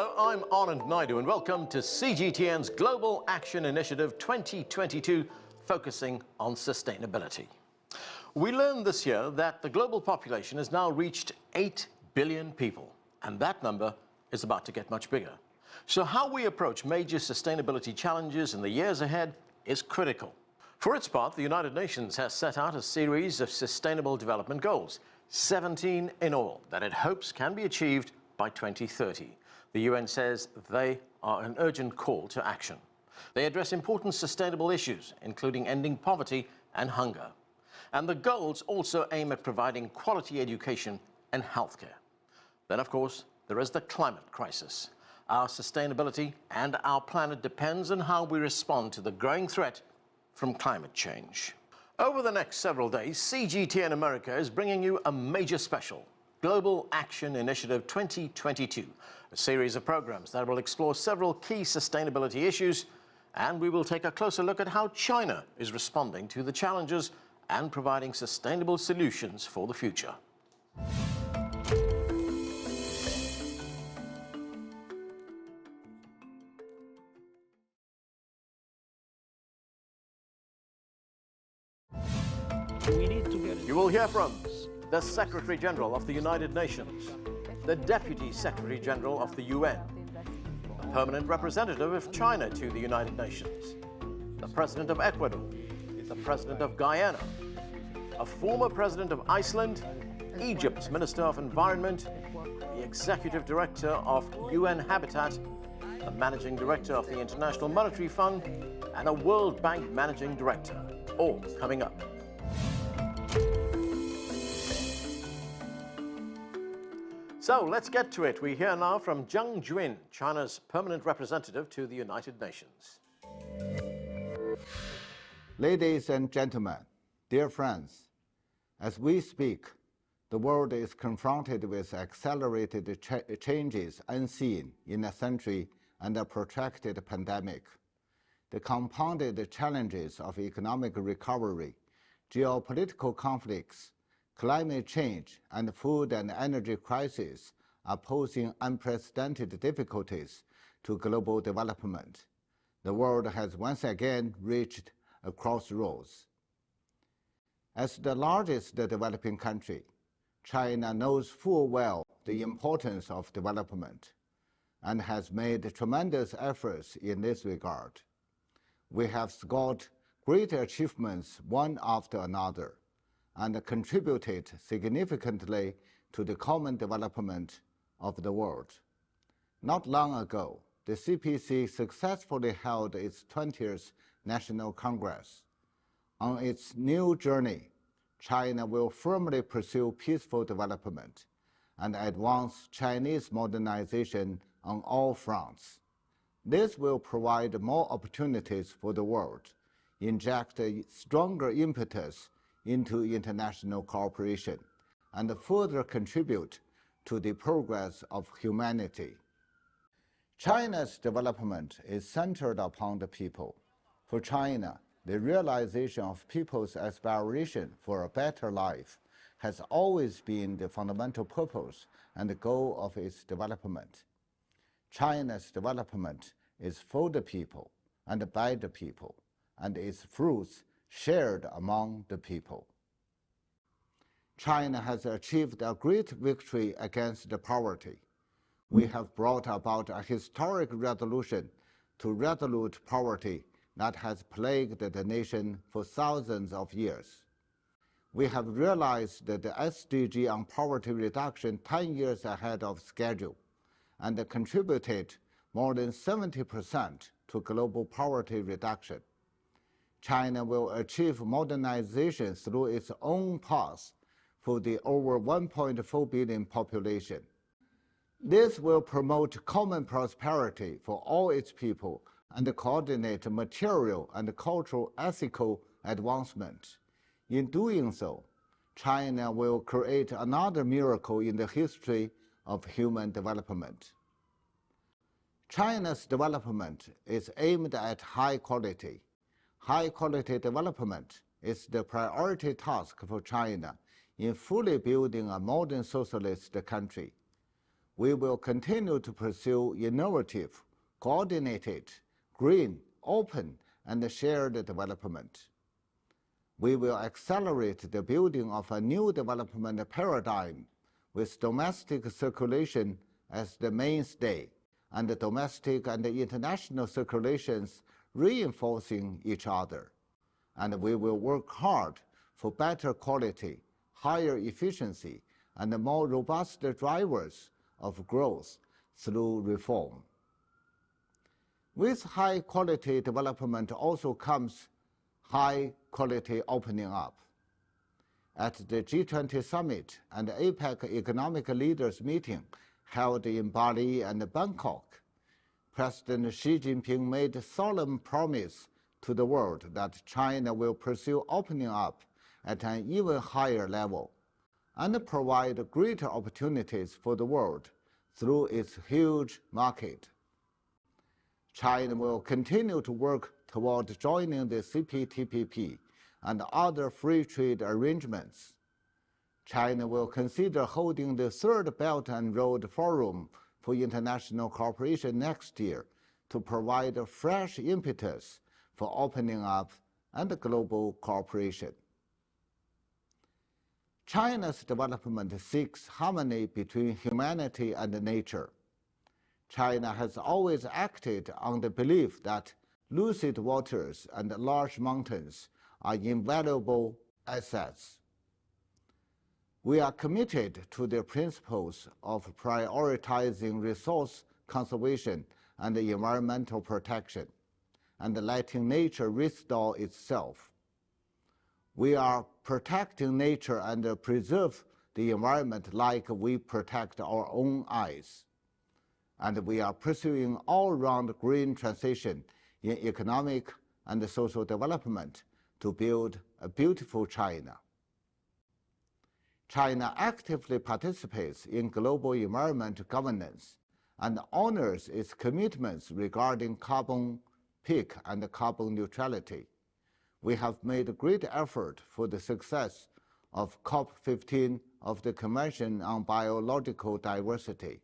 Hello, I'm Anand Naidu and welcome to CGTN's Global Action Initiative 2022, focusing on sustainability. We learned this year that the global population has now reached 8 billion people, and that number is about to get much bigger. So how we approach major sustainability challenges in the years ahead is critical. For its part, the United Nations has set out a series of Sustainable Development Goals, 17 in all, that it hopes can be achieved by 2030. The UN says they are an urgent call to action. They address important sustainable issues, including ending poverty and hunger. And the goals also aim at providing quality education and healthcare. Then, of course, there is the climate crisis. Our sustainability and our planet depends on how we respond to the growing threat from climate change. Over the next several days, CGTN America is bringing you a major special, Global Action Initiative 2022, a series of programs that will explore several key sustainability issues, and we will take a closer look at how China is responding to the challenges and providing sustainable solutions for the future. You will hear from the Secretary General of the United Nations, the Deputy Secretary General of the UN, the Permanent Representative of China to the United Nations, the President of Ecuador, the President of Guyana, a former President of Iceland, Egypt's Minister of Environment, the Executive Director of UN Habitat, the Managing Director of the International Monetary Fund, and a World Bank Managing Director, all coming up. So let's get to it. We hear now from Zhang Juin, China's permanent representative to the United Nations. Ladies and gentlemen, dear friends, as we speak, the world is confronted with accelerated changes unseen in a century and a protracted pandemic. The compounded challenges of economic recovery, geopolitical conflicts, climate change, and food and energy crisis are posing unprecedented difficulties to global development. The world has once again reached a crossroads. As the largest developing country, China knows full well the importance of development and has made tremendous efforts in this regard. We have scored great achievements one after another and contributed significantly to the common development of the world. Not long ago, the CPC successfully held its 20th National Congress. On its new journey, China will firmly pursue peaceful development and advance Chinese modernization on all fronts. This will provide more opportunities for the world, inject a stronger impetus into international cooperation, and further contribute to the progress of humanity. China's development is centered upon the people. For China, the realization of people's aspiration for a better life has always been the fundamental purpose and the goal of its development. China's development is for the people and by the people, and its fruits shared among the people. China has achieved a great victory against poverty. We have brought about a historic resolution to resolute poverty that has plagued the nation for thousands of years. We have realized the SDG on poverty reduction 10 years ahead of schedule and contributed more than 70% to global poverty reduction. China will achieve modernization through its own path for the over 1.4 billion population. This will promote common prosperity for all its people and coordinate material and cultural ethical advancement. In doing so, China will create another miracle in the history of human development. China's development is aimed at high quality. High-quality development is the priority task for China in fully building a modern socialist country. we will continue to pursue innovative, coordinated, green, open, and shared development. We will accelerate the building of a new development paradigm with domestic circulation as the mainstay and the domestic and international circulations reinforcing each other. And we will work hard for better quality, higher efficiency, and more robust drivers of growth through reform. With high-quality development also comes high-quality opening up. At the G20 Summit and APEC Economic Leaders Meeting held in Bali and Bangkok, President Xi Jinping made a solemn promise to the world that China will pursue opening up at an even higher level and provide greater opportunities for the world through its huge market. China will continue to work toward joining the CPTPP and other free trade arrangements. China will consider holding the Third Belt and Road Forum for International Cooperation next year to provide a fresh impetus for opening up and global cooperation. China's development seeks harmony between humanity and nature. China has always acted on the belief that lucid waters and large mountains are invaluable assets. We are committed to the principles of prioritizing resource conservation and environmental protection, and letting nature restore itself. We are protecting nature and preserve the environment like we protect our own eyes. And we are pursuing all-round green transition in economic and social development to build a beautiful China. China actively participates in global environment governance and honors its commitments regarding carbon peak and carbon neutrality. We have made great effort for the success of COP15 of the Convention on Biological Diversity,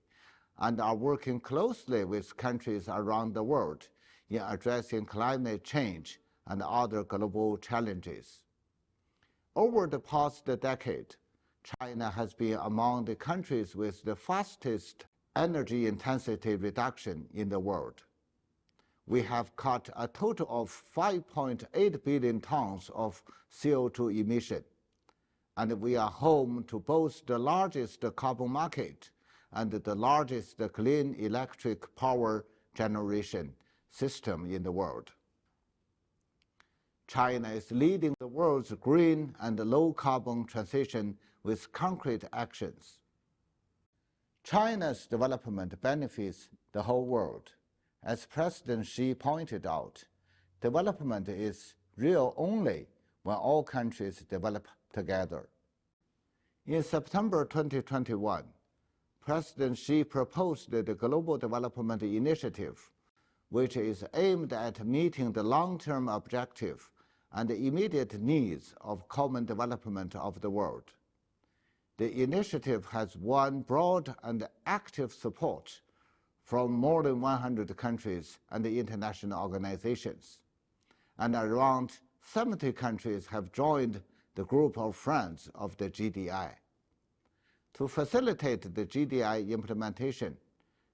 and are working closely with countries around the world in addressing climate change and other global challenges. Over the past decade, China has been among the countries with the fastest energy intensity reduction in the world. We have cut a total of 5.8 billion tons of CO2 emission, and we are home to both the largest carbon market and the largest clean electric power generation system in the world. China is leading the world's green and low-carbon transition with concrete actions. China's development benefits the whole world. As President Xi pointed out, development is real only when all countries develop together. In September 2021, President Xi proposed the Global Development Initiative, which is aimed at meeting the long-term objective and the immediate needs of common development of the world. The initiative has won broad and active support from more than 100 countries and international organizations, and around 70 countries have joined the group of friends of the GDI. To facilitate the GDI implementation,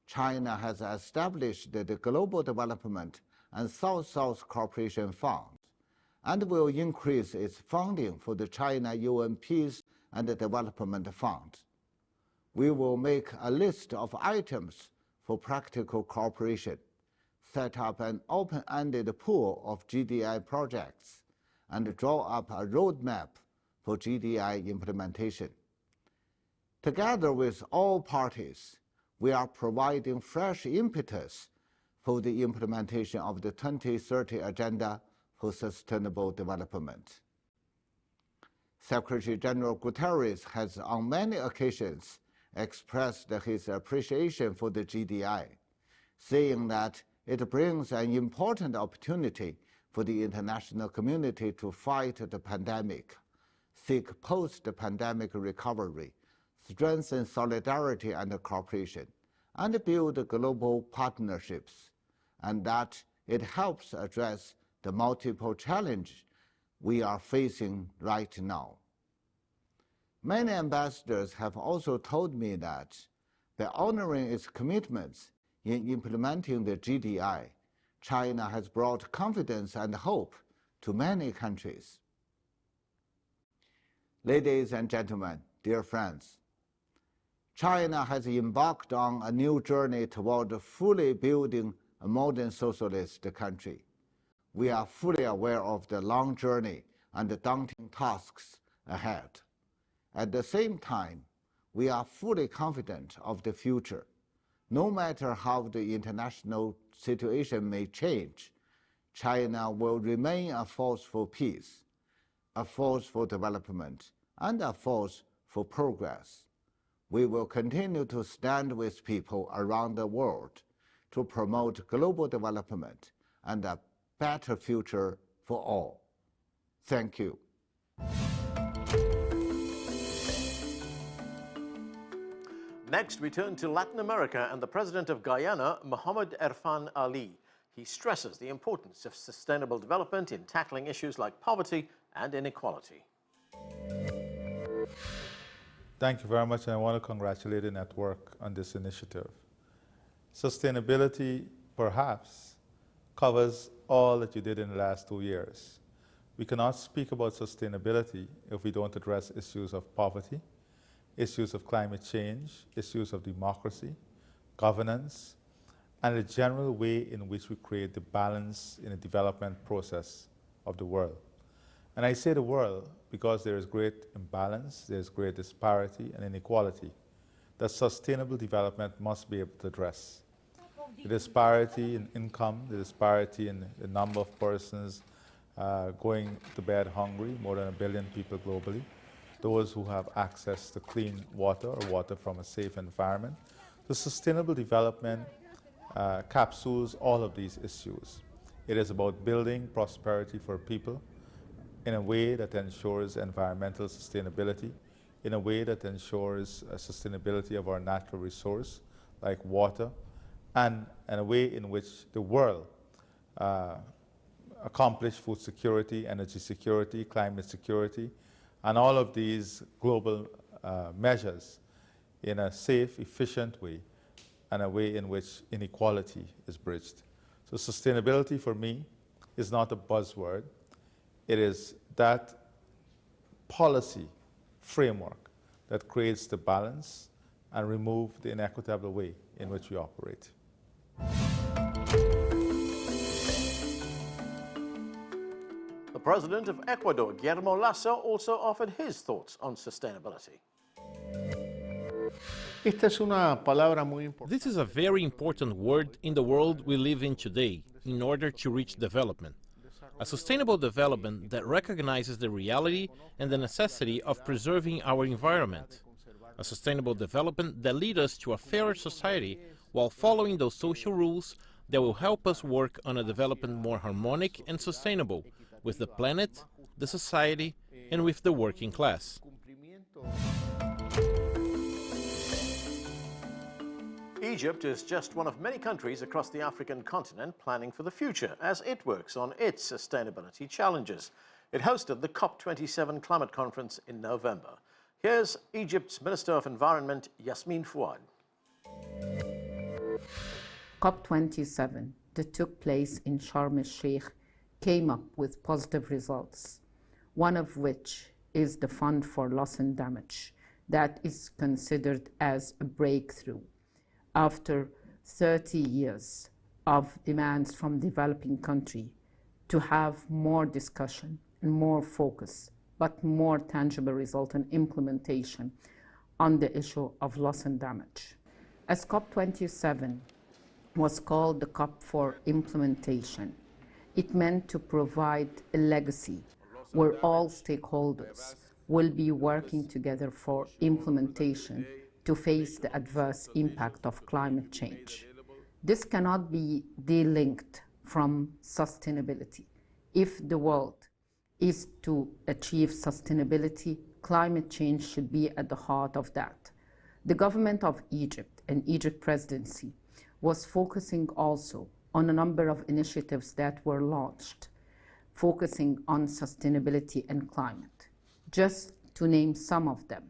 China has established the Global Development and South-South Cooperation Fund and will increase its funding for the China UN Peace and Development Fund. We will make a list of items for practical cooperation, set up an open-ended pool of GDI projects, and draw up a roadmap for GDI implementation. Together with all parties, we are providing fresh impetus for the implementation of the 2030 Agenda for Sustainable Development. Secretary General Guterres has on many occasions expressed his appreciation for the GDI, saying that it brings an important opportunity for the international community to fight the pandemic, seek post-pandemic recovery strengthen solidarity and cooperation, and build global partnerships, and that it helps address the multiple challenges we are facing right now. Many ambassadors have also told me that by honoring its commitments in implementing the GDI, China has brought confidence and hope to many countries. Ladies and gentlemen, dear friends, China has embarked on a new journey toward fully building a modern socialist country. We are fully aware of the long journey and the daunting tasks ahead. At the same time, we are fully confident of the future. No matter how the international situation may change, China will remain a force for peace, a force for development, and a force for progress. We will continue to stand with people around the world to promote global development and a better future for all. Thank you. Next, we turn to Latin America and the president of Guyana, Mohamed Irfan Ali. He stresses the importance of sustainable development in tackling issues like poverty and inequality. Thank you very much, and I want to congratulate the network on this initiative. Sustainability, perhaps, covers all that you did in the last 2 years. We cannot speak about sustainability if we don't address issues of poverty, issues of climate change, issues of democracy, governance, and the general way in which we create the balance in the development process of the world. And I say the world because there is great imbalance, there is great disparity and inequality that sustainable development must be able to address. The disparity in income, the disparity in the number of persons going to bed hungry, more than 1 billion people globally, those who have access to clean water or water from a safe environment. So sustainable development capsules all of these issues. It is about building prosperity for people in a way that ensures environmental sustainability, in a way that ensures sustainability of our natural resource, like water, and in a way in which the world accomplish food security, energy security, climate security, and all of these global measures in a safe, efficient way, and a way in which inequality is bridged. So sustainability for me is not a buzzword. It is that policy framework that creates the balance and remove the inequitable way in which we operate. The president of Ecuador, Guillermo Lasso, also offered his thoughts on sustainability. This is a very important word in the world we live in today in order to reach development. A sustainable development that recognizes the reality and the necessity of preserving our environment. A sustainable development that leads us to a fairer society while following those social rules that will help us work on a development more harmonic and sustainable with the planet, the society, and with the working class. Egypt is just one of many countries across the African continent planning for the future as it works on its sustainability challenges. It hosted the COP27 climate conference in November. Here's Egypt's Minister of Environment, Yasmin Fouad. COP27 that took place in Sharm el-Sheikh came up with positive results, one of which is the Fund for Loss and Damage that is considered as a breakthrough after 30 years of demands from developing countries to have more discussion and more focus, but more tangible result and implementation on the issue of loss and damage. As COP27 was called the COP for implementation, it meant to provide a legacy where all stakeholders will be working together for implementation to face the adverse impact of climate change. This cannot be delinked from sustainability. If the world is to achieve sustainability, climate change should be at the heart of that. The government of Egypt and Egypt presidency was focusing also on a number of initiatives that were launched, focusing on sustainability and climate. Just to name some of them,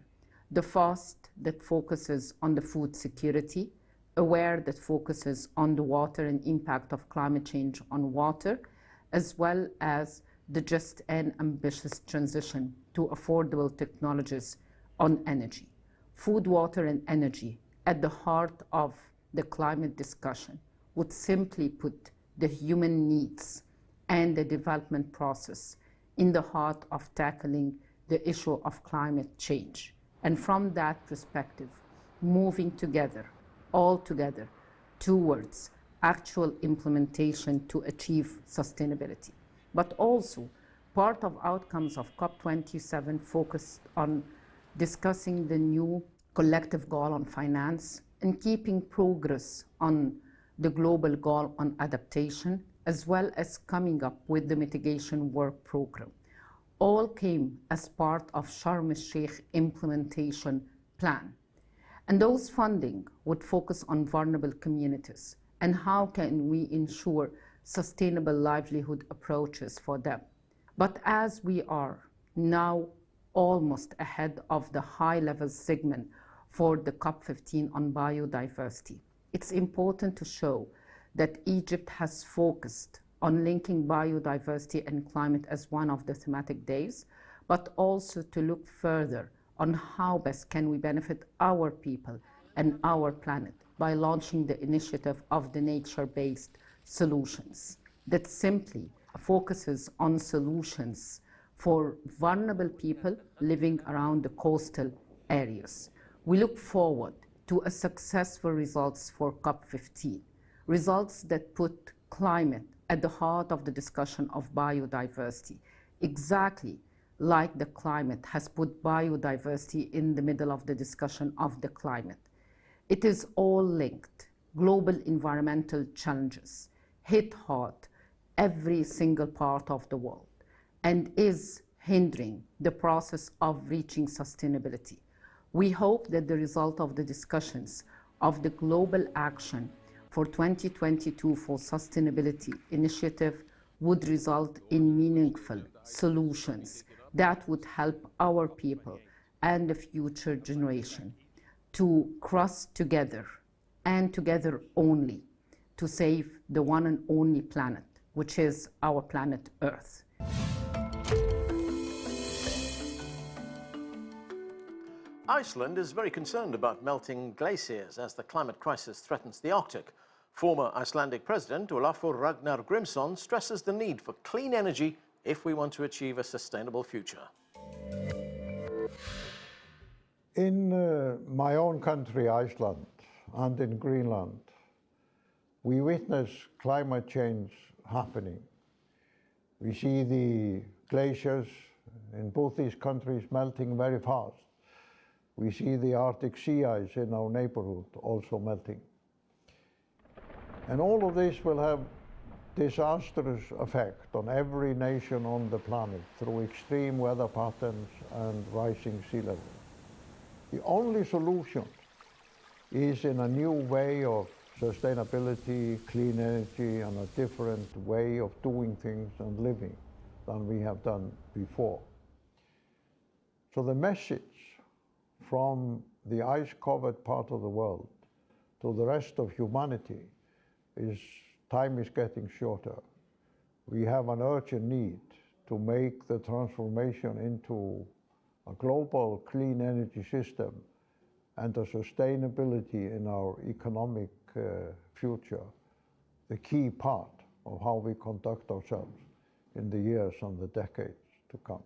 the FAST that focuses on the food security, AWARE that focuses on the water and impact of climate change on water, as well as the just and ambitious transition to affordable technologies on energy. Food, water, and energy at the heart of the climate discussion would simply put the human needs and the development process in the heart of tackling the issue of climate change. And from that perspective, moving together, all together, towards actual implementation to achieve sustainability. But also, part of outcomes of COP27 focused on discussing the new collective goal on finance and keeping progress on the global goal on adaptation, as well as coming up with the mitigation work program. All came as part of Sharm el-Sheikh implementation plan. And those funding would focus on vulnerable communities and how can we ensure sustainable livelihood approaches for them. But as we are now almost ahead of the high-level segment for the COP15 on biodiversity, it's important to show that Egypt has focused on linking biodiversity and climate as one of the thematic days, but also to look further on how best can we benefit our people and our planet by launching the initiative of the nature-based solutions that simply focuses on solutions for vulnerable people living around the coastal areas. We look forward to a successful results for COP15, results that put climate at the heart of the discussion of biodiversity, exactly like the climate has put biodiversity in the middle of the discussion of the climate. It is all linked. Global environmental challenges hit hard every single part of the world and is hindering the process of reaching sustainability. We hope that the result of the discussions of the global action for 2022 for sustainability initiative would result in meaningful solutions that would help our people and the future generation to cross together and together only to save the one and only planet, which is our planet Earth. Iceland is very concerned about melting glaciers as the climate crisis threatens the Arctic. Former Icelandic President Olafur Ragnar Grimsson stresses the need for clean energy if we want to achieve a sustainable future. In my own country, Iceland, and in Greenland, we witness climate change happening. We see the glaciers in both these countries melting very fast. We see the Arctic sea ice in our neighborhood also melting. And all of this will have disastrous effect on every nation on the planet through extreme weather patterns and rising sea level. The only solution is in a new way of sustainability, clean energy, and a different way of doing things and living than we have done before. So the message from the ice-covered part of the world to the rest of humanity is time is getting shorter. We have an urgent need to make the transformation into a global clean energy system and the sustainability in our economic future, the key part of how we conduct ourselves in the years and the decades to come.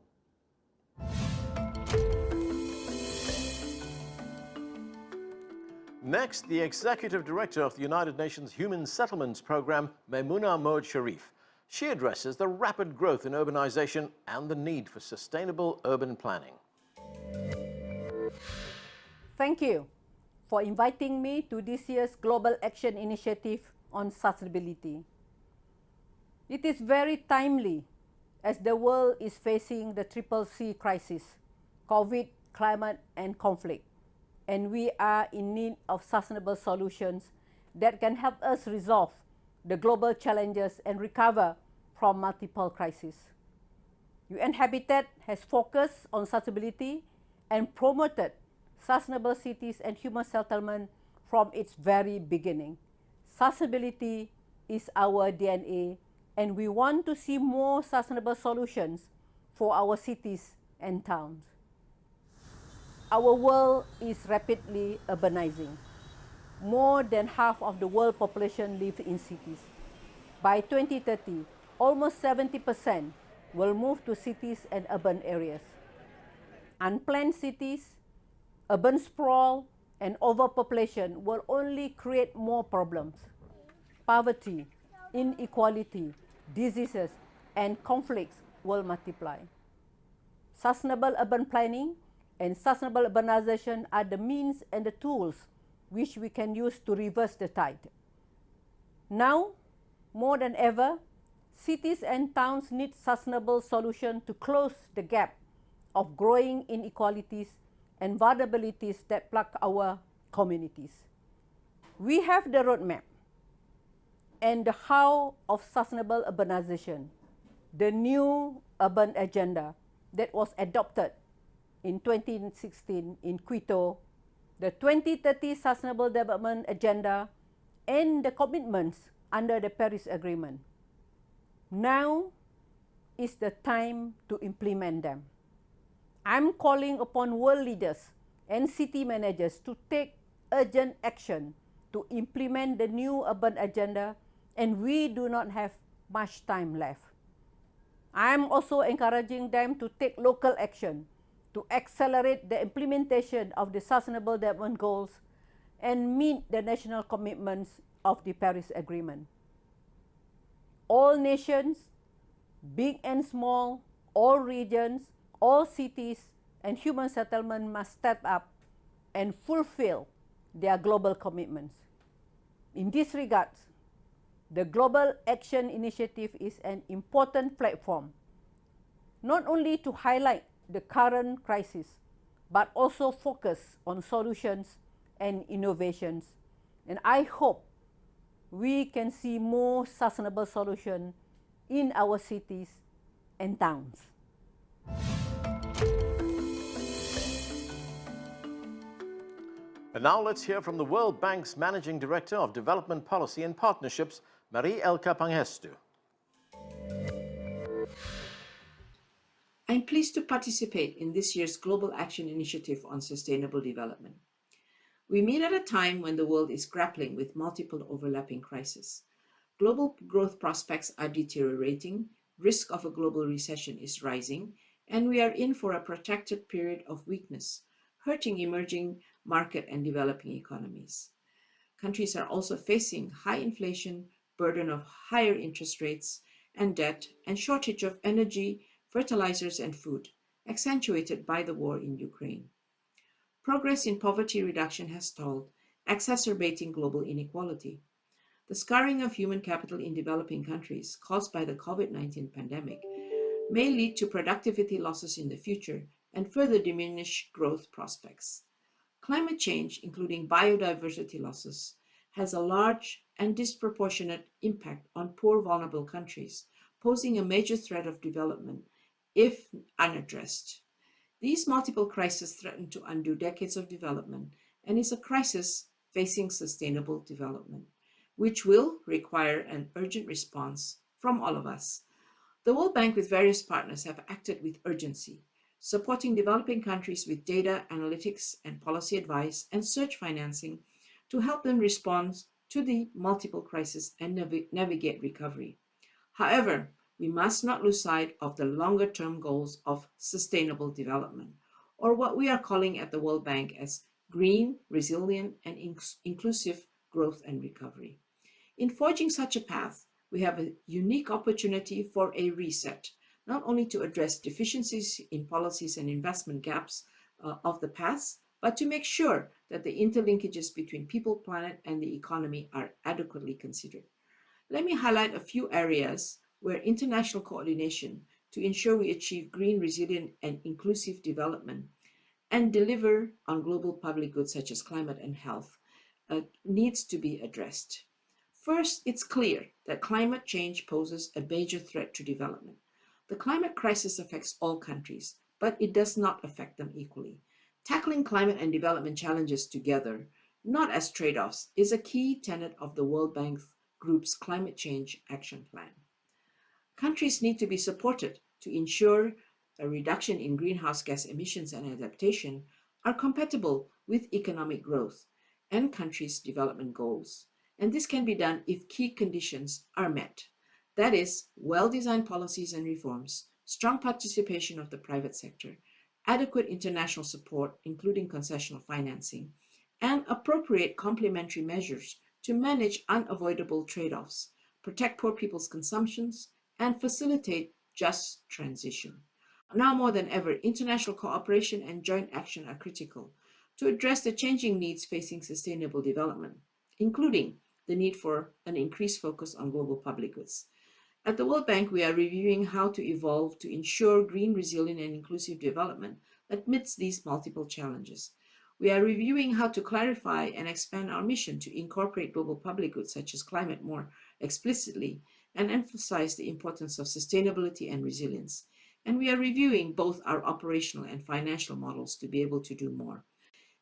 Next, the Executive Director of the United Nations Human Settlements Programme, Maimouna Mohd Sharif. She addresses the rapid growth in urbanization and the need for sustainable urban planning. Thank you for inviting me to this year's Global Action Initiative on Sustainability. It is very timely as the world is facing the triple C crisis: COVID, climate, and conflict. and we are in need of sustainable solutions that can help us resolve the global challenges and recover from multiple crises. UN Habitat has focused on sustainability and promoted sustainable cities and human settlement from its very beginning. Sustainability is our DNA, and we want to see more sustainable solutions for our cities and towns. Our world is rapidly urbanizing. More than half of the world population live in cities. By 2030, almost 70% will move to cities and urban areas. Unplanned cities, urban sprawl, and overpopulation will only create more problems. Poverty, inequality, diseases, and conflicts will multiply. Sustainable urban planning and sustainable urbanization are the means and the tools which we can use to reverse the tide. Now, more than ever, cities and towns need sustainable solutions to close the gap of growing inequalities and vulnerabilities that plague our communities. We have the roadmap and the how of sustainable urbanization, the new urban agenda that was adopted in 2016 in Quito, the 2030 Sustainable Development Agenda, and the commitments under the Paris Agreement. Now is the time to implement them. I'm calling upon world leaders and city managers to take urgent action to implement the new urban agenda, and we do not have much time left. I'm also encouraging them to take local action to accelerate the implementation of the Sustainable Development Goals and meet the national commitments of the Paris Agreement. All nations, big and small, all regions, all cities, and human settlement must step up and fulfill their global commitments. In this regard, the Global Action Initiative is an important platform, not only to highlight the current crisis, but also focus on solutions and innovations. And I hope we can see more sustainable solutions in our cities and towns. And now let's hear from the World Bank's Managing Director of Development Policy and Partnerships, Marie-Elke Pangestu. I'm pleased to participate in this year's Global Action Initiative on Sustainable Development. We meet at a time when the world is grappling with multiple overlapping crises. Global growth prospects are deteriorating, risk of a global recession is rising, and we are in for a protracted period of weakness, hurting emerging market and developing economies. Countries are also facing high inflation, burden of higher interest rates and debt, and shortage of energy, fertilizers, and food, accentuated by the war in Ukraine. Progress in poverty reduction has stalled, exacerbating global inequality. The scarring of human capital in developing countries caused by the COVID-19 pandemic may lead to productivity losses in the future and further diminish growth prospects. Climate change, including biodiversity losses, has a large and disproportionate impact on poor, vulnerable countries, posing a major threat of development if unaddressed. These multiple crises threaten to undo decades of development and is a crisis facing sustainable development, which will require an urgent response from all of us. The World Bank with various partners have acted with urgency, supporting developing countries with data, analytics, and policy advice and search financing to help them respond to the multiple crises and navigate recovery. However, we must not lose sight of the longer-term goals of sustainable development, or what we are calling at the World Bank as green, resilient, and inclusive growth and recovery. In forging such a path, we have a unique opportunity for a reset, not only to address deficiencies in policies and investment gaps of the past, but to make sure that the interlinkages between people, planet, and the economy are adequately considered. Let me highlight a few areas where international coordination to ensure we achieve green, resilient, and inclusive development and deliver on global public goods such as climate and health needs to be addressed. First, it's clear that climate change poses a major threat to development. The climate crisis affects all countries, but it does not affect them equally. Tackling climate and development challenges together, not as trade-offs, is a key tenet of the World Bank Group's Climate Change Action Plan. Countries need to be supported to ensure a reduction in greenhouse gas emissions and adaptation are compatible with economic growth and countries' development goals. And this can be done if key conditions are met. That is, well-designed policies and reforms, strong participation of the private sector, adequate international support, including concessional financing, and appropriate complementary measures to manage unavoidable trade-offs, protect poor people's consumptions, and facilitate just transition. Now more than ever, international cooperation and joint action are critical to address the changing needs facing sustainable development, including the need for an increased focus on global public goods. At the World Bank, we are reviewing how to evolve to ensure green, resilient, and inclusive development amidst these multiple challenges. We are reviewing how to clarify and expand our mission to incorporate global public goods such as climate more explicitly and emphasize the importance of sustainability and resilience. And we are reviewing both our operational and financial models to be able to do more.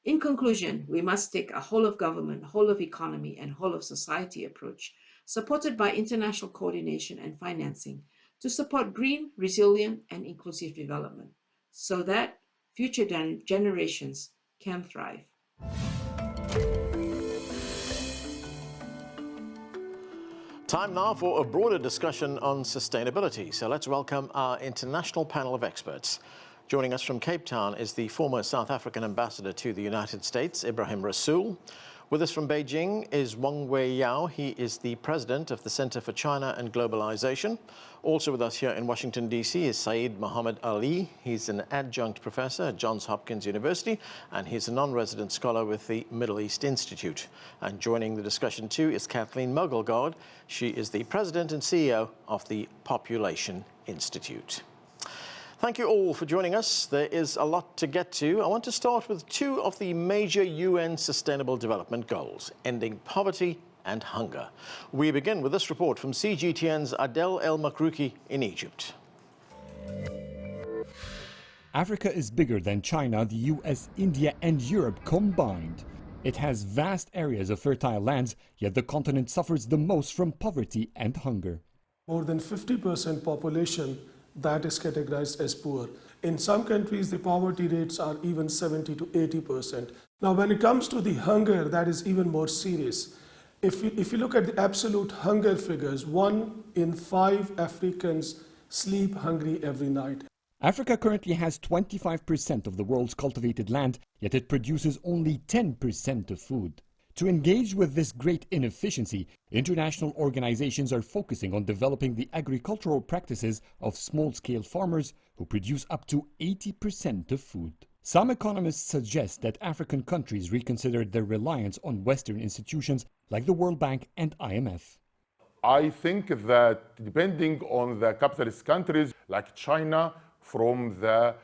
In conclusion, we must take a whole of government, whole of economy, and whole of society approach, supported by international coordination and financing, to support green, resilient, and inclusive development, so that future generations can thrive. Time now for a broader discussion on sustainability. So let's welcome our international panel of experts. Joining us from Cape Town is the former South African ambassador to the United States, Ibrahim Rasool. With us from Beijing is Wang Weiyao. He is the president of the Center for China and Globalization. Also with us here in Washington, D.C. is Saeed Muhammad Ali. He's an adjunct professor at Johns Hopkins University, and he's a non-resident scholar with the Middle East Institute. And joining the discussion too is Kathleen Mogelgaard. She is the president and CEO of the Population Institute. Thank you all for joining us. There is a lot to get to. I want to start with two of the major UN Sustainable Development Goals, ending poverty and hunger. We begin with this report from CGTN's Adel El Makrouki in Egypt. Africa is bigger than China, the US, India and Europe combined. It has vast areas of fertile lands, yet the continent suffers the most from poverty and hunger. More than 50% population that is categorized as poor. In some countries, the poverty rates are even 70 to 80%. Now, when it comes to the hunger, that is even more serious. If you look at the absolute hunger figures, 1 in 5 Africans sleep hungry every night. Africa currently has 25% of the world's cultivated land, yet it produces only 10% of food. To engage with this great inefficiency, international organizations are focusing on developing the agricultural practices of small-scale farmers who produce up to 80% of food. Some economists suggest that African countries reconsider their reliance on Western institutions like the World Bank and IMF. I think that depending on the capitalist countries like China, from the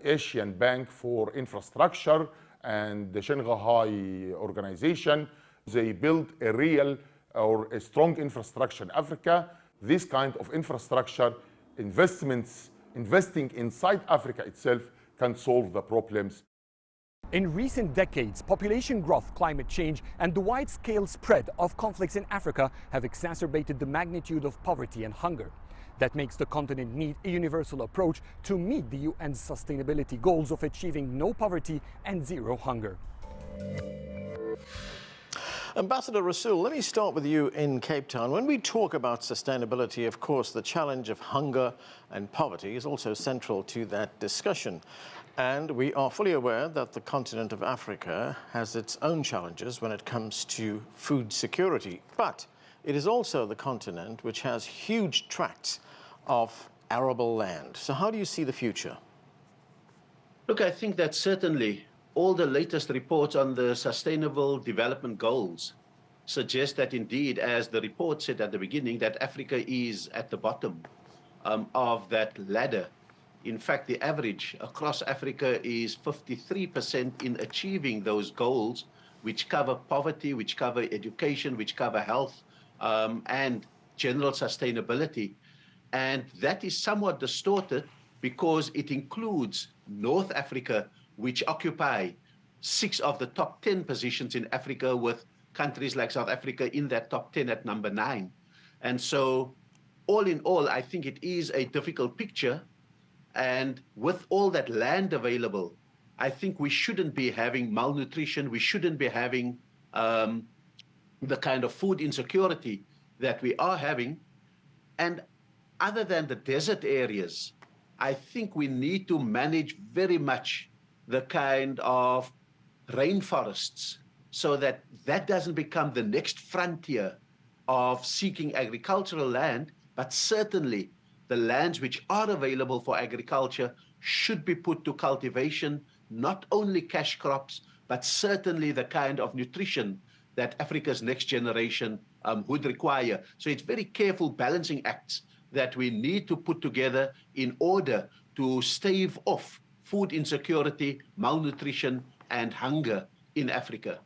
Asian Bank for Infrastructure and the Shanghai organization, they built a real or a strong infrastructure in Africa. This kind of infrastructure investments, investing inside Africa itself can solve the problems. In recent decades, population growth, climate change, and the wide-scale spread of conflicts in Africa have exacerbated the magnitude of poverty and hunger. That makes the continent need a universal approach to meet the UN's sustainability goals of achieving no poverty and zero hunger. Ambassador Rasool, let me start with you in Cape Town. When we talk about sustainability, of course, the challenge of hunger and poverty is also central to that discussion. And we are fully aware that the continent of Africa has its own challenges when it comes to food security. But it is also the continent which has huge tracts of arable land. So how do you see the future? Look, I think that certainly all the latest reports on the Sustainable Development Goals suggest that indeed, as the report said at the beginning, that Africa is at the bottom of that ladder In fact, the average across Africa is 53% in achieving those goals, which cover poverty, which cover education, which cover health, and general sustainability. And that is somewhat distorted because it includes North Africa, which occupy 6 of the top 10 positions in Africa, with countries like South Africa in that top 10 at number 9. And so, all in all, I think it is a difficult picture. And with all that land available, I think we shouldn't be having malnutrition. We shouldn't be having the kind of food insecurity that we are having. And other than the desert areas, I think we need to manage very much the kind of rainforests so that that doesn't become the next frontier of seeking agricultural land, but certainly the lands which are available for agriculture should be put to cultivation, not only cash crops, but certainly the kind of nutrition that Africa's next generation would require. So it's very careful balancing acts that we need to put together in order to stave off food insecurity, malnutrition, and hunger in Africa.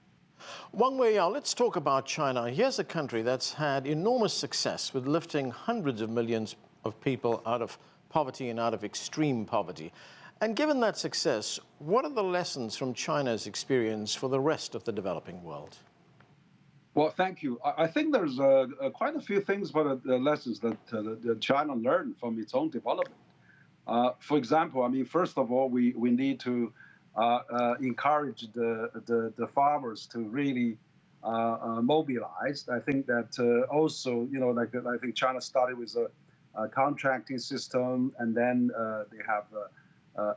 Wang Weiyao, let's talk about China. Here's a country that's had enormous success with lifting hundreds of millions of people out of poverty and out of extreme poverty. And given that success, what are the lessons from China's experience for the rest of the developing world? Well, thank you. I think there's quite a few things about the lessons that China learned from its own development. For example, I mean, first of all, we need to encourage the farmers to really mobilize. I think that also, you know, like I think China started with a contracting system, and then they have,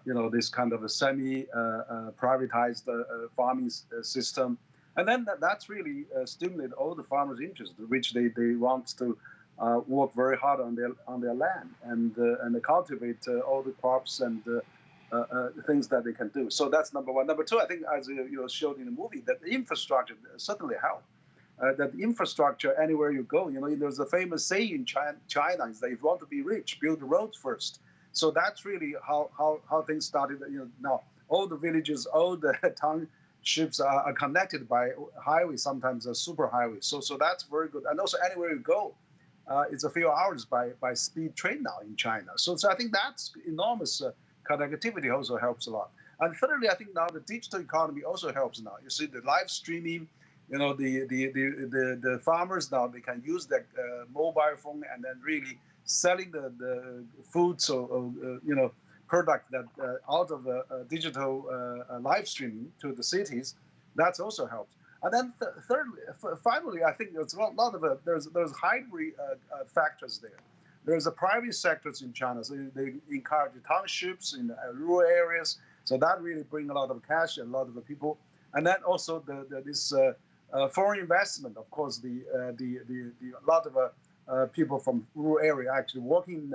you know, this kind of a semi-privatized farming system. And then that's really stimulated all the farmers' interest, which they want to work very hard on their land and cultivate all the crops and things that they can do. So that's number one. Number two, I think, as you showed in the movie, that the infrastructure certainly helped. That the infrastructure, anywhere you go, you know, there's a famous saying in China is that if you want to be rich, build the roads first. So that's really how things started. You know, now all the villages, all the townships are connected by highways, sometimes a super highway. So that's very good. And also anywhere you go, it's a few hours by speed train now in China. So I think that's enormous connectivity also helps a lot. And thirdly, I think now the digital economy also helps now. You see the live streaming, you know, the farmers now, they can use their mobile phone and then really selling the food, so you know, product that out of digital live streaming to the cities. That's also helps. And then thirdly, finally, I think there's a lot of there's hybrid factors there. There's a private sectors in China, so they encourage townships in rural areas. So that really brings a lot of cash and a lot of people. And then also this foreign investment. Of course, a lot of people from rural area actually working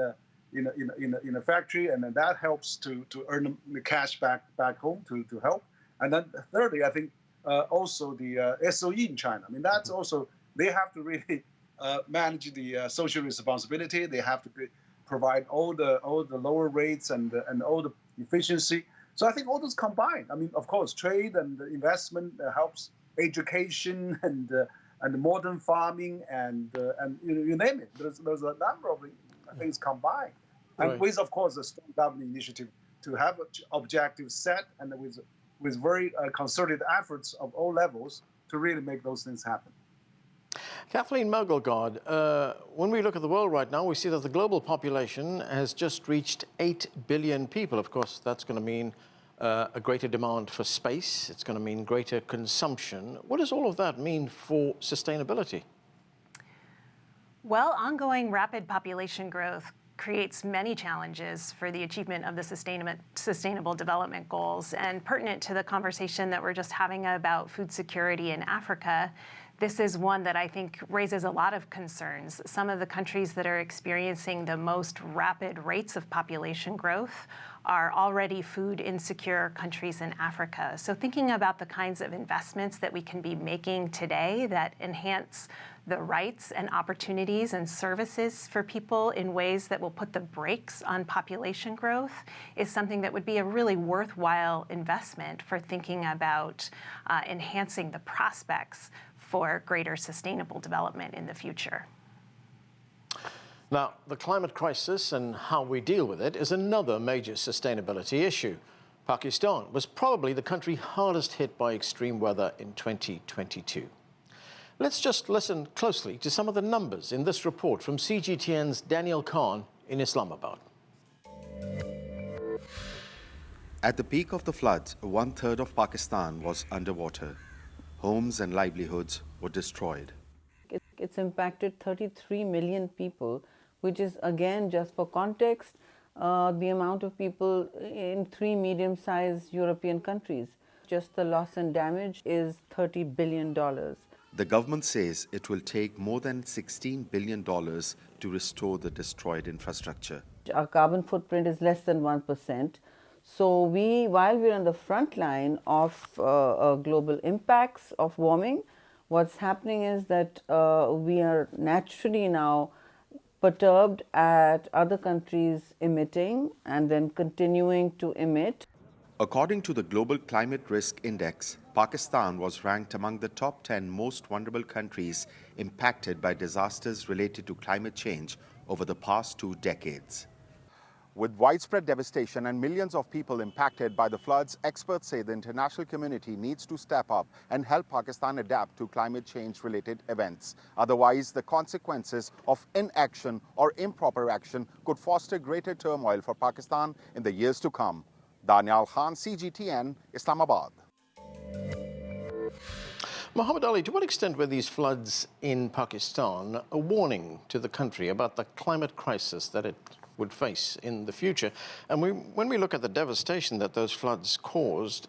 in a factory, and then that helps to earn the cash back home to help. And then thirdly, I think also the SOE in China. I mean, that's also, they have to really manage the social responsibility. They have to provide all the lower rates and all the efficiency. So I think all those combined. I mean, of course, trade and investment helps, education and modern farming and you name it. There's a number of things combined, and with, of course, a strong government initiative to have objectives set and with very concerted efforts of all levels to really make those things happen. Kathleen Mogelgaard, when we look at the world right now, we see that the global population has just reached 8 billion people. Of course, that's going to mean a greater demand for space. It's going to mean greater consumption. What does all of that mean for sustainability? Well, ongoing rapid population growth creates many challenges for the achievement of the sustainable development goals. And pertinent to the conversation that we're just having about food security in Africa, This is one that I think raises a lot of concerns. Some of the countries that are experiencing the most rapid rates of population growth are already food insecure countries in Africa. So thinking about the kinds of investments that we can be making today that enhance the rights and opportunities and services for people in ways that will put the brakes on population growth is something that would be a really worthwhile investment for thinking about enhancing the prospects for greater sustainable development in the future. Now, the climate crisis and how we deal with it is another major sustainability issue. Pakistan was probably the country hardest hit by extreme weather in 2022. Let's just listen closely to some of the numbers in this report from CGTN's Daniel Khan in Islamabad. At the peak of the floods, 1/3 of Pakistan was underwater. Homes and livelihoods were destroyed. It's impacted 33 million people, which is, again, just for context, the amount of people in 3 medium-sized European countries. Just the loss and damage is $30 billion. The government says it will take more than $16 billion to restore the destroyed infrastructure. Our carbon footprint is less than 1%. So while we're on the front line of global impacts of warming, what's happening is that we are naturally now perturbed at other countries emitting and then continuing to emit. According to the Global Climate Risk Index, Pakistan was ranked among the top 10 most vulnerable countries impacted by disasters related to climate change over the past 2 decades. With widespread devastation and millions of people impacted by the floods, experts say the international community needs to step up and help Pakistan adapt to climate change-related events. Otherwise, the consequences of inaction or improper action could foster greater turmoil for Pakistan in the years to come. Daniel Khan, CGTN, Islamabad. Muhammad Ali, to what extent were these floods in Pakistan a warning to the country about the climate crisis that it would face in the future? And when we look at the devastation that those floods caused,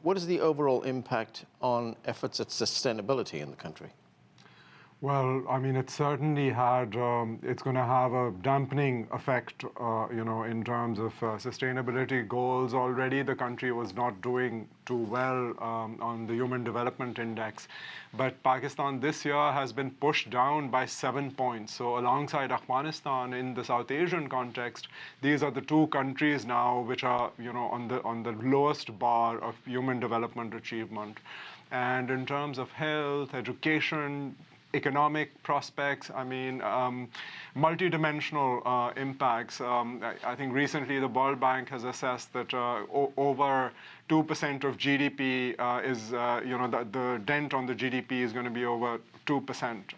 what is the overall impact on efforts at sustainability in the country? Well, I mean, it certainly had, it's going to have a dampening effect, in terms of sustainability goals. Already the country was not doing too well on the Human Development Index. But Pakistan this year has been pushed down by 7 points. So alongside Afghanistan in the South Asian context, these are the 2 countries now which are, on the lowest bar of human development achievement. And in terms of health, education, economic prospects, I mean, multidimensional impacts. I think recently the World Bank has assessed that over 2% of GDP is, the dent on the GDP is going to be over 2%.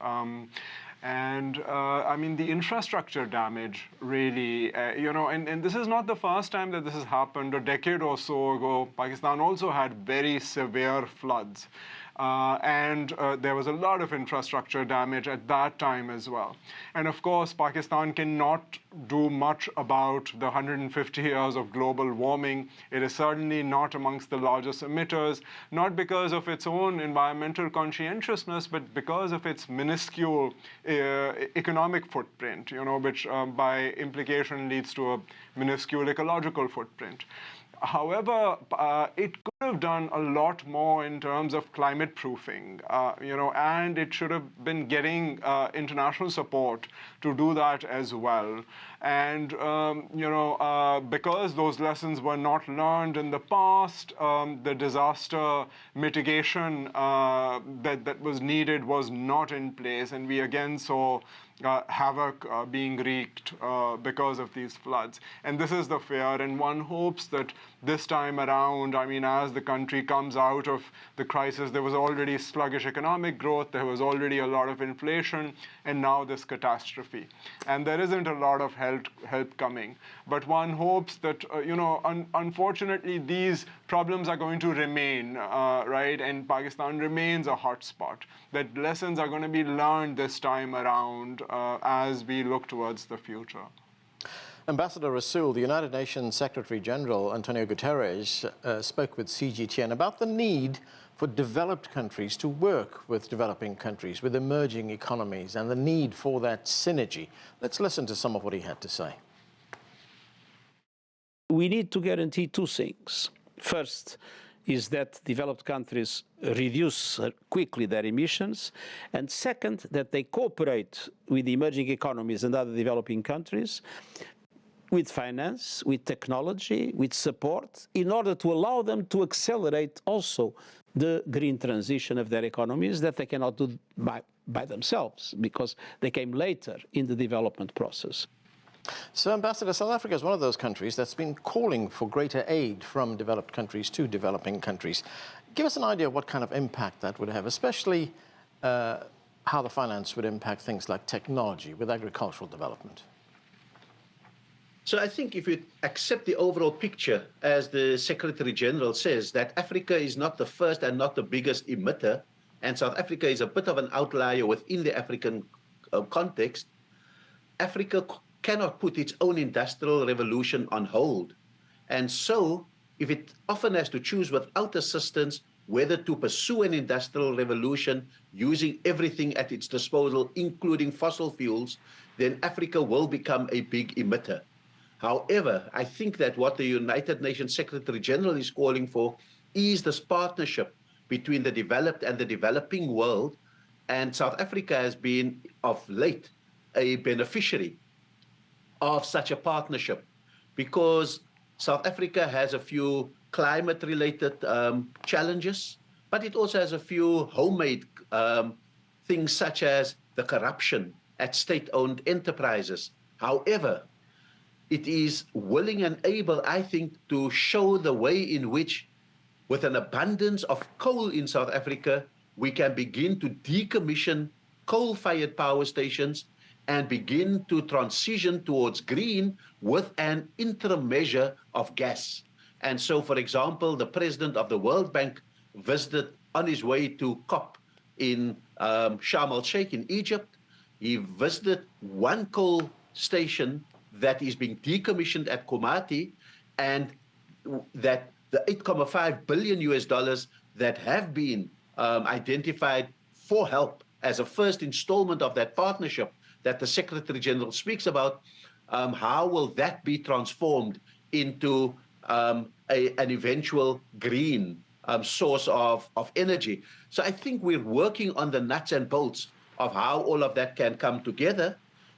I mean, the infrastructure damage really, and this is not the first time that this has happened. A decade or so ago, Pakistan also had very severe floods. There was a lot of infrastructure damage at that time as well. And of course, Pakistan cannot do much about the 150 years of global warming. It is certainly not amongst the largest emitters, not because of its own environmental conscientiousness, but because of its minuscule economic footprint, which by implication leads to a minuscule ecological footprint. However, it could have done a lot more in terms of climate proofing, and it should have been getting international support to do that as well. And, because those lessons were not learned in the past, the disaster mitigation that was needed was not in place. And we again saw havoc being wreaked because of these floods. And this is the fear, and one hopes that this time around, I mean, as the country comes out of the crisis, there was already sluggish economic growth, there was already a lot of inflation, and now this catastrophe. And there isn't a lot of help coming. But one hopes that, unfortunately, these problems are going to remain, right? And Pakistan remains a hotspot. That lessons are going to be learned this time around as we look towards the future. Ambassador Rasool, the United Nations Secretary General Antonio Guterres spoke with CGTN about the need for developed countries to work with developing countries, with emerging economies, and the need for that synergy. Let's listen to some of what he had to say. We need to guarantee two things. First is that developed countries reduce quickly their emissions, and second, that they cooperate with the emerging economies and other developing countries with finance, with technology, with support, in order to allow them to accelerate also the green transition of their economies that they cannot do by themselves, because they came later in the development process. So, Ambassador, South Africa is one of those countries that's been calling for greater aid from developed countries to developing countries. Give us an idea of what kind of impact that would have, especially how the finance would impact things like technology with agricultural development. So I think if you accept the overall picture, as the Secretary General says, that Africa is not the first and not the biggest emitter, and South Africa is a bit of an outlier within the African context, Africa cannot put its own industrial revolution on hold. And so, if it often has to choose without assistance whether to pursue an industrial revolution using everything at its disposal, including fossil fuels, then Africa will become a big emitter. However, I think that what the United Nations Secretary General is calling for is this partnership between the developed and the developing world, and South Africa has been, of late, a beneficiary of such a partnership, because South Africa has a few climate-related challenges, but it also has a few homemade things such as the corruption at state-owned enterprises. However, it is willing and able, I think, to show the way in which, with an abundance of coal in South Africa, we can begin to decommission coal-fired power stations and begin to transition towards green with an interim measure of gas. And so, for example, the president of the World Bank visited on his way to COP in Sharm el-Sheikh in Egypt. He visited one coal station that is being decommissioned at Komati, and that the $8.5 billion that have been identified for help as a first installment of that partnership that the Secretary General speaks about, how will that be transformed into an eventual green source of energy? So I think we're working on the nuts and bolts of how all of that can come together.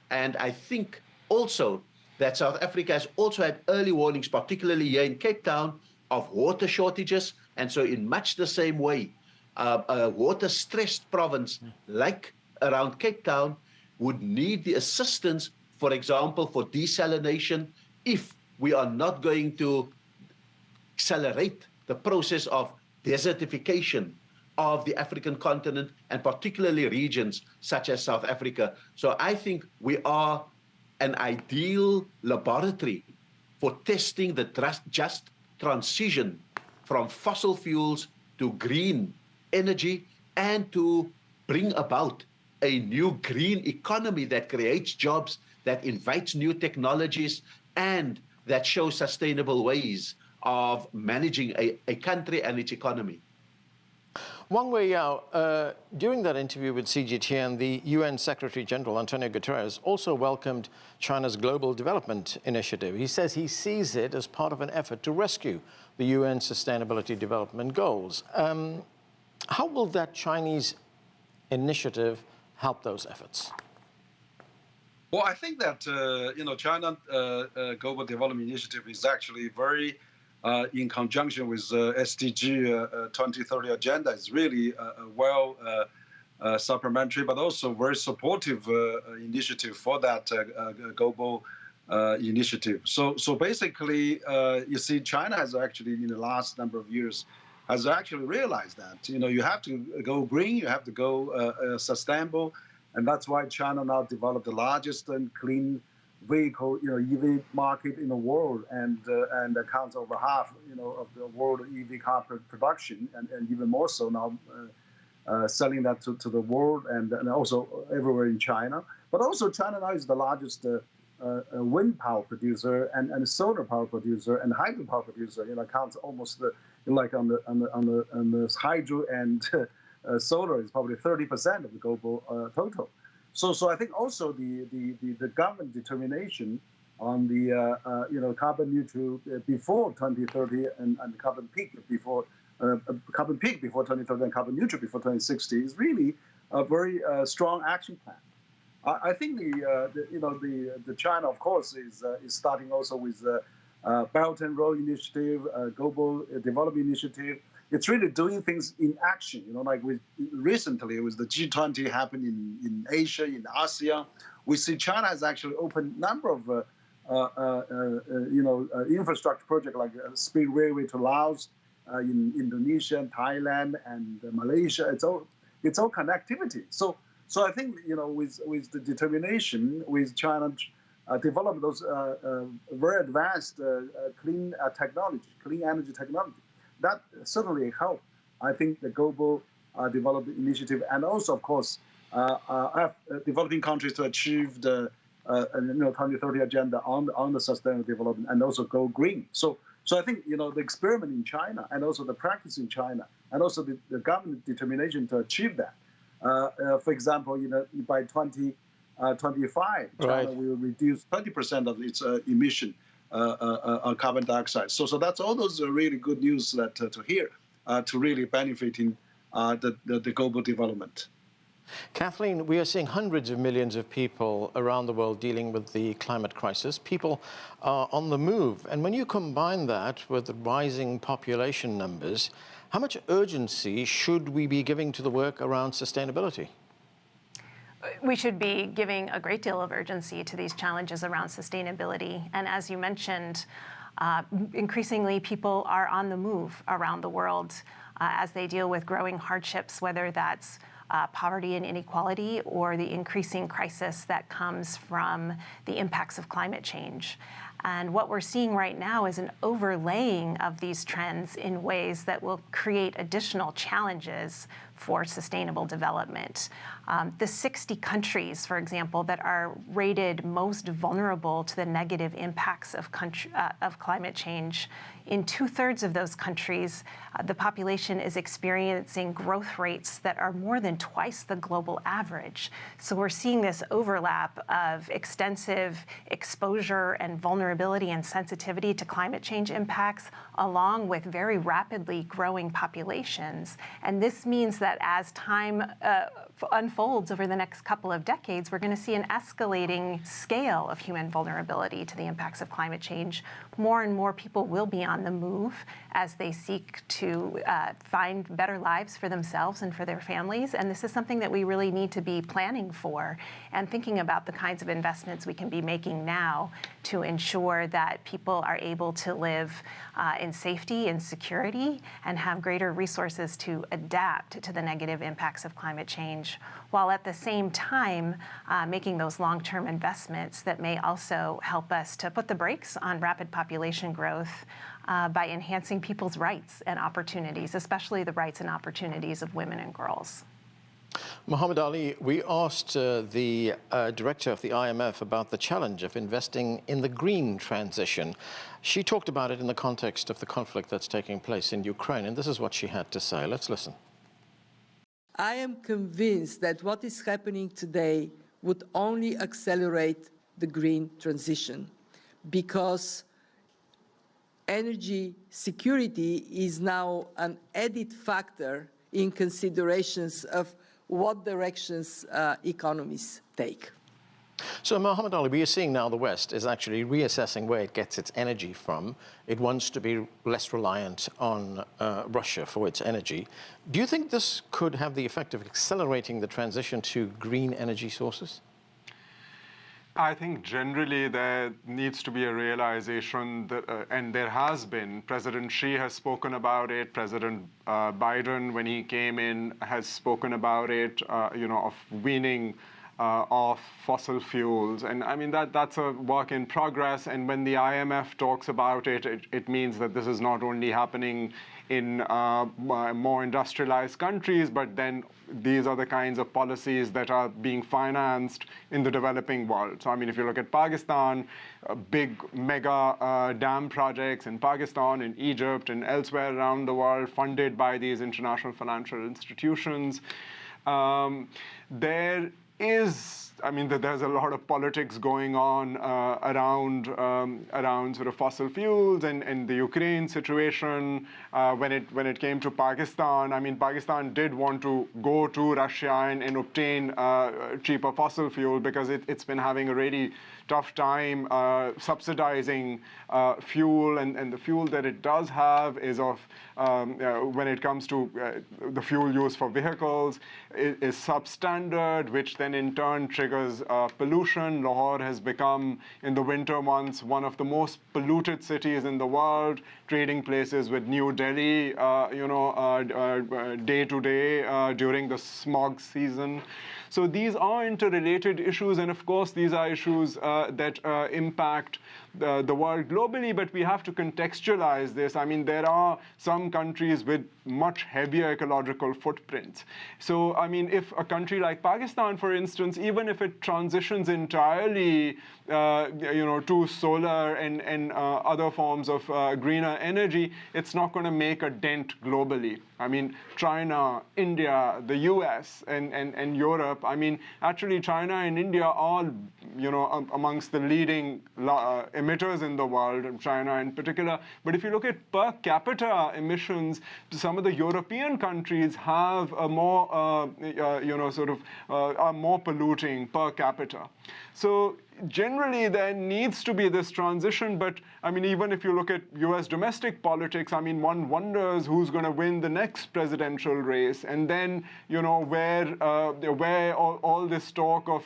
And I think also that South Africa has also had early warnings, particularly here in Cape Town, of water shortages. And so in much the same way, a water-stressed province like around Cape Town would need the assistance, for example, for desalination, if we are not going to accelerate the process of desertification of the African continent, and particularly regions such as South Africa. So I think we are an ideal laboratory for testing the just transition from fossil fuels to green energy, and to bring about a new green economy that creates jobs, that invites new technologies, and that shows sustainable ways of managing a country and its economy. Wang Weiyao, during that interview with CGTN, the UN Secretary General Antonio Guterres also welcomed China's Global Development Initiative. He says he sees it as part of an effort to rescue the UN Sustainability Development Goals. How will that Chinese initiative help those efforts? Well, I think that China Global Development Initiative is actually very in conjunction with SDG 2030 agenda. Is really well supplementary, but also very supportive initiative for that global initiative. So basically, you see, China has actually, in the last number of years, has actually realized that you have to go green, you have to go sustainable, and that's why China now developed the largest and clean vehicle, EV market in the world, and accounts over half, of the world EV car production, and even more so now, selling that to the world and also everywhere in China. But also China now is the largest wind power producer and solar power producer and hydropower producer, counts almost like on the hydro and solar is probably 30% of the global total. So I think also the government determination on the carbon neutral before 2030 and carbon peak before 2030 and carbon neutral before 2060 is really a very strong action plan. I think the China, of course, is starting also with the Belt and Road Initiative, Global Development Initiative. It's really doing things in action. Like recently, it was the G20 happened in Asia, in ASEAN. We see China has actually opened a number of infrastructure projects like speed railway to Laos, in Indonesia, Thailand, and Malaysia. It's all connectivity. So I think with the determination with China develop those very advanced clean technology, clean energy technology, that certainly help. I think the global development initiative and also of course developing countries to achieve the 2030 agenda on the sustainable development and also go green. So I think the experiment in China and also the practice in China and also the government determination to achieve that. For example, by 2025, China will reduce 20% of its emission on carbon dioxide. So that's all those really good news that to hear to really benefiting the global development. Kathleen, we are seeing hundreds of millions of people around the world dealing with the climate crisis. People are on the move. And when you combine that with the rising population numbers, how much urgency should we be giving to the work around sustainability? We should be giving a great deal of urgency to these challenges around sustainability. And as you mentioned, increasingly people are on the move around the world as they deal with growing hardships, whether that's poverty and inequality or the increasing crisis that comes from the impacts of climate change. And what we're seeing right now is an overlaying of these trends in ways that will create additional challenges for sustainable development. The 60 countries, for example, that are rated most vulnerable to the negative impacts of climate change, in 2/3 of those countries, the population is experiencing growth rates that are more than twice the global average. So we're seeing this overlap of extensive exposure and vulnerability and sensitivity to climate change impacts, along with very rapidly growing populations. And this means that as time unfolds over the next couple of decades, we're going to see an escalating scale of human vulnerability to the impacts of climate change. More and more people will be on the move as they seek to find better lives for themselves and for their families. And this is something that we really need to be planning for and thinking about the kinds of investments we can be making now to ensure that people are able to live in safety and security and have greater resources to adapt to the negative impacts of climate change, while at the same time making those long-term investments that may also help us to put the brakes on rapid population growth by enhancing people's rights and opportunities, especially the rights and opportunities of women and girls. Mohammed Ali, we asked the director of the IMF about the challenge of investing in the green transition. She talked about it in the context of the conflict that's taking place in Ukraine, and this is what she had to say. Let's listen. I am convinced that what is happening today would only accelerate the green transition, because energy security is now an added factor in considerations of what directions economies take. So, Mohammed Ali, we are seeing now the West is actually reassessing where it gets its energy from. It wants to be less reliant on Russia for its energy. Do you think this could have the effect of accelerating the transition to green energy sources? I think generally there needs to be a realization that, and there has been, President Xi has spoken about it, President Biden, when he came in, has spoken about it, of weaning of fossil fuels. And I mean, that's a work in progress. And when the IMF talks about it, it means that this is not only happening in more industrialized countries, but then these are the kinds of policies that are being financed in the developing world. So I mean, if you look at Pakistan, big mega dam projects in Pakistan, in Egypt, and elsewhere around the world, funded by these international financial institutions. There is, I mean, there's a lot of politics going on around sort of fossil fuels and the Ukraine situation. When it came to Pakistan, I mean, Pakistan did want to go to Russia and obtain cheaper fossil fuel because it's been having a really tough time subsidizing fuel, and the fuel that it does have is of, when it comes to the fuel used for vehicles, is substandard, which then in turn triggers pollution. Lahore has become, in the winter months, one of the most polluted cities in the world, trading places with New Delhi, day to day during the smog season. So these are interrelated issues, and of course these are issues that impact the world globally, but we have to contextualize this. I mean, there are some countries with much heavier ecological footprints. So, I mean, if a country like Pakistan, for instance, even if it transitions entirely, to solar and other forms of greener energy, it's not going to make a dent globally. I mean, China, India, the US, and Europe, I mean, actually China and India are, amongst the leading emitters in the world, China in particular. But if you look at per capita emissions, some of the European countries have a more, are more polluting per capita. So generally, there needs to be this transition, but I mean, even if you look at US domestic politics, I mean, one wonders who's going to win the next presidential race, and then, where all this talk of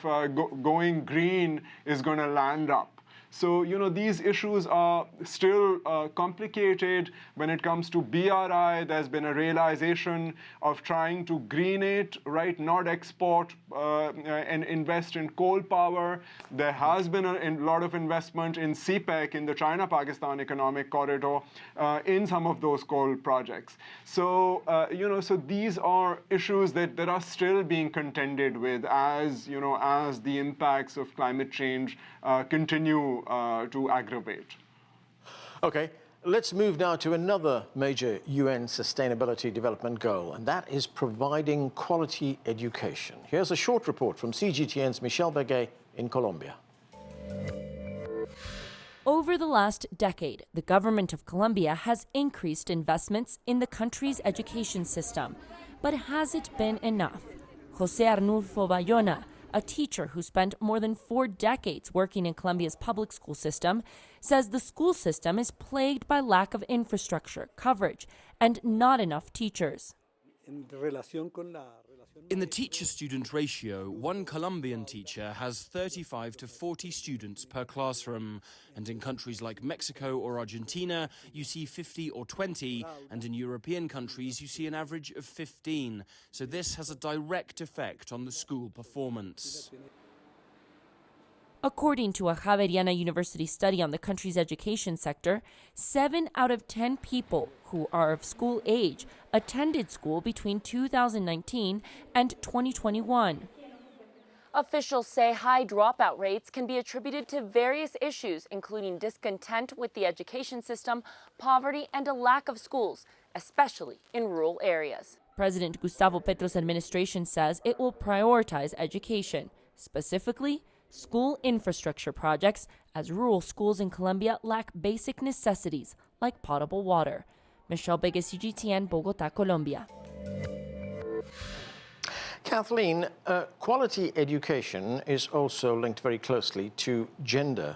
going green is going to land up. So, these issues are still complicated. When it comes to BRI, there's been a realization of trying to green it, right, not export and invest in coal power. There has been a lot of investment in CPEC, in the China-Pakistan Economic Corridor, in some of those coal projects. So, so these are issues that are still being contended with as, as the impacts of climate change continue to aggravate. Okay, let's move now to another major UN Sustainability Development Goal, and that is providing quality education. Here's a short report from CGTN's Michelle Beguet in Colombia. Over the last decade, the government of Colombia has increased investments in the country's education system. But has it been enough? Jose Arnulfo Bayona, a teacher who spent more than 4 decades working in Colombia's public school system, says the school system is plagued by lack of infrastructure, coverage, and not enough teachers. In the teacher-student ratio, one Colombian teacher has 35 to 40 students per classroom. And in countries like Mexico or Argentina, you see 50 or 20, and in European countries, you see an average of 15. So this has a direct effect on the school performance. According to a Javeriana University study on the country's education sector, 7 out of 10 people who are of school age attended school between 2019 and 2021. Officials say high dropout rates can be attributed to various issues, including discontent with the education system, poverty, and a lack of schools, especially in rural areas. President Gustavo Petro's administration says it will prioritize education, specifically school infrastructure projects, as rural schools in Colombia lack basic necessities like potable water. Michelle Beguet, CGTN, Bogotá, Colombia. Kathleen, quality education is also linked very closely to gender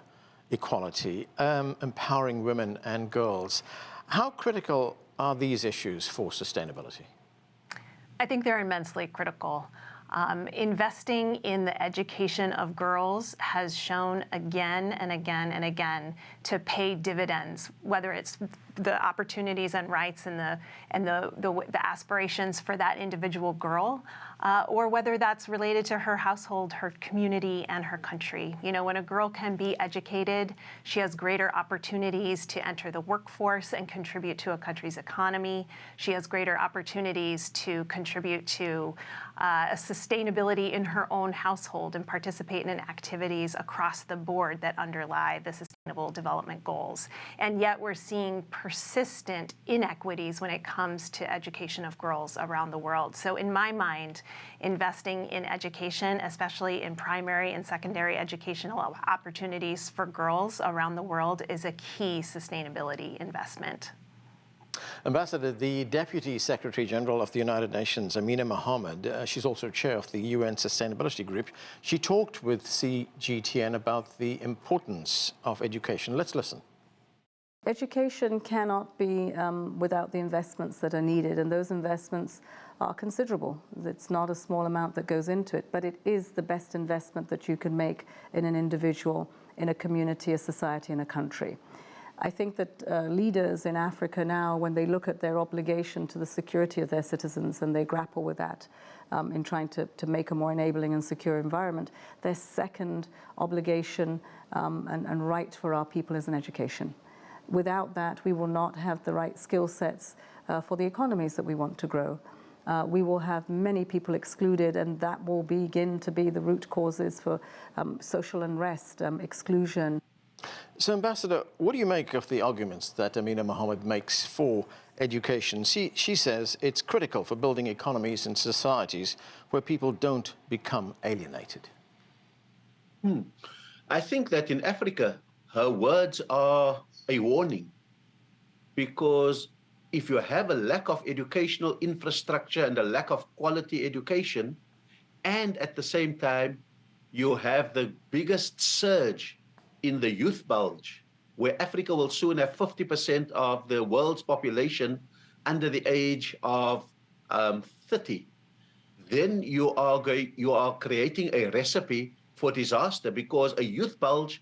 equality, empowering women and girls. How critical are these issues for sustainability? I think they're immensely critical. Investing in the education of girls has shown again and again and again to pay dividends, whether it's the opportunities and rights and the aspirations for that individual girl, or whether that's related to her household, her community, and her country. You know, when a girl can be educated, she has greater opportunities to enter the workforce and contribute to a country's economy. She has greater opportunities to contribute to a sustainability in her own household and participate in activities across the board that underlie the Sustainable Development Goals. And yet we're seeing persistent inequities when it comes to education of girls around the world. So in my mind, investing in education, especially in primary and secondary educational opportunities for girls around the world, is a key sustainability investment. Ambassador, the Deputy Secretary General of the United Nations, Amina Mohammed, she's also chair of the UN Sustainability Group. She talked with CGTN about the importance of education. Let's listen. Education cannot be without the investments that are needed, and those investments are considerable. It's not a small amount that goes into it, but it is the best investment that you can make in an individual, in a community, a society, in a country. I think that leaders in Africa now, when they look at their obligation to the security of their citizens and they grapple with that in trying to make a more enabling and secure environment, their second obligation and right for our people is an education. Without that, we will not have the right skill sets for the economies that we want to grow. We will have many people excluded, and that will begin to be the root causes for social unrest, exclusion. So, Ambassador, what do you make of the arguments that Amina Mohammed makes for education? She says it's critical for building economies and societies where people don't become alienated. I think that in Africa, her words are a warning, because if you have a lack of educational infrastructure and a lack of quality education, and at the same time you have the biggest surge in the youth bulge, where Africa will soon have 50% of the world's population under the age of 30, then you are creating a recipe for disaster, because a youth bulge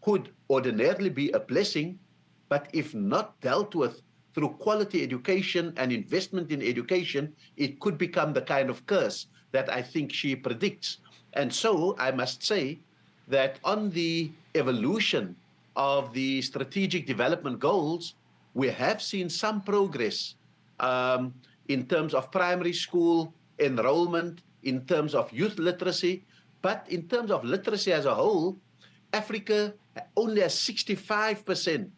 could ordinarily be a blessing, but if not dealt with through quality education and investment in education, it could become the kind of curse that I think she predicts. And so I must say that on the evolution of the strategic development goals, we have seen some progress in terms of primary school enrollment, in terms of youth literacy, but in terms of literacy as a whole, Africa only has 65%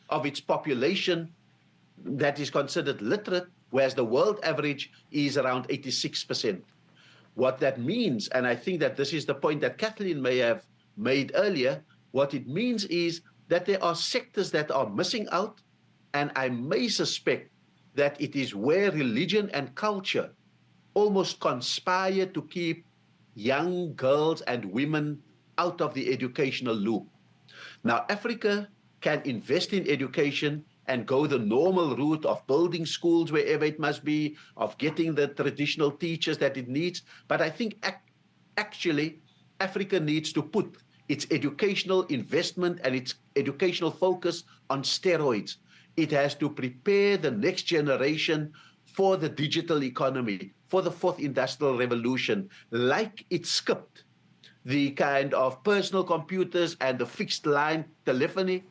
of its population that is considered literate, whereas the world average is around 86%. What that means, and I think that this is the point that Kathleen may have made earlier, what it means is that there are sectors that are missing out, and I may suspect that it is where religion and culture almost conspire to keep young girls and women out of the educational loop. Now, Africa can invest in education and go the normal route of building schools wherever it must be, of getting the traditional teachers that it needs. But I think actually Africa needs to put its educational investment and its educational focus on steroids. It has to prepare the next generation for the digital economy, for the fourth industrial revolution, like it skipped the kind of personal computers and the fixed line telephony.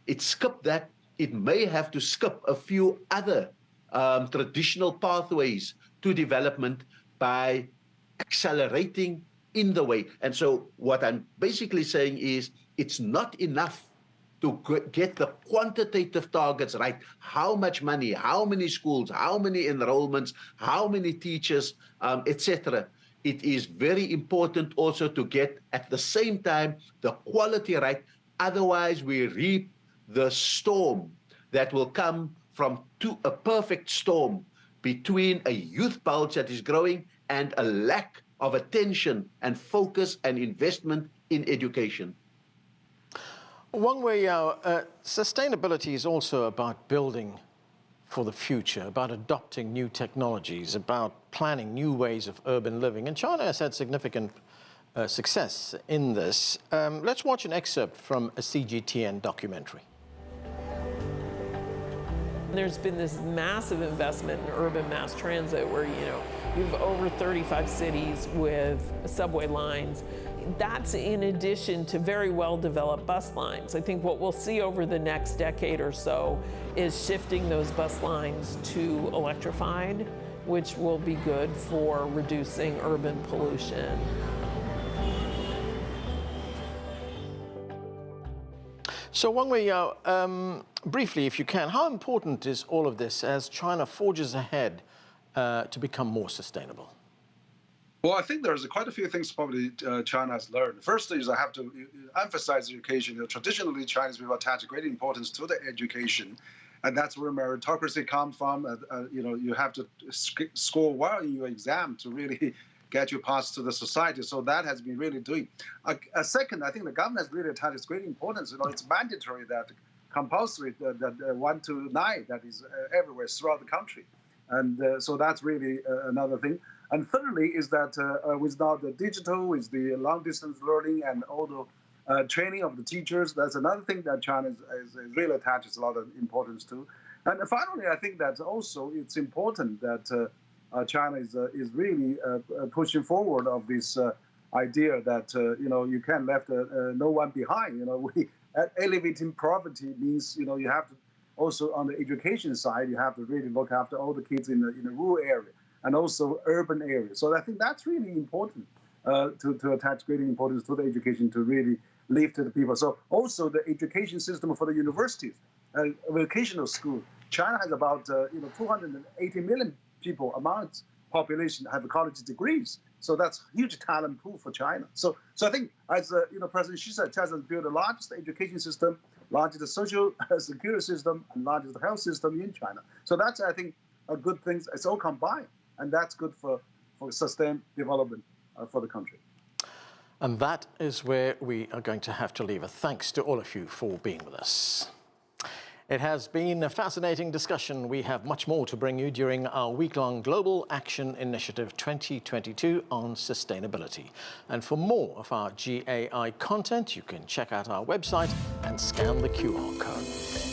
It skipped that. It may have to skip a few other traditional pathways to development by accelerating in the way. And so what I'm basically saying is it's not enough to get the quantitative targets right. How much money, how many schools, how many enrollments, how many teachers, etc. It is very important also to get at the same time the quality right. Otherwise we reap the storm that will come from a perfect storm between a youth bulge that is growing and a lack of attention and focus and investment in education. One way, sustainability is also about building for the future, about adopting new technologies, about planning new ways of urban living. And China has had significant success in this. Let's watch an excerpt from a CGTN documentary. There's been this massive investment in urban mass transit where, you have over 35 cities with subway lines. That's in addition to very well-developed bus lines. I think what we'll see over the next decade or so is shifting those bus lines to electrified, which will be good for reducing urban pollution. So Wang Wei, briefly, if you can, how important is all of this as China forges ahead to become more sustainable? Well, I think there's quite a few things probably China has learned. First is I have to emphasize education. Traditionally, Chinese people attach great importance to the education, and that's where meritocracy comes from. You have to score well in your exam to really get you passed to the society. So that has been really doing. Second, I think the government has really attached great importance. It's mandatory that compulsory that 1 to 9 that is everywhere throughout the country, and so that's really another thing. And thirdly is that with now the digital, with the long-distance learning and all the training of the teachers, that's another thing that China is really attaches a lot of importance to. And finally, I think that also it's important that China is really pushing forward of this idea that you can't left no one behind. Elevating poverty means you have to also on the education side you have to really look after all the kids in the rural area and also urban areas. So I think that's really important to attach great importance to the education to really live to the people. So also the education system for the universities, vocational school. China has about 280 million people among its population have college degrees. So that's a huge talent pool for China. So I think as President Xi said, China has built the largest education system, largest social security system, and largest health system in China. So that's I think a good thing. It's all combined. And that's good for sustained development for the country. And that is where we are going to have to leave it. Thanks to all of you for being with us. It has been a fascinating discussion. We have much more to bring you during our week-long Global Action Initiative 2022 on sustainability. And for more of our GAI content, you can check out our website and scan the QR code.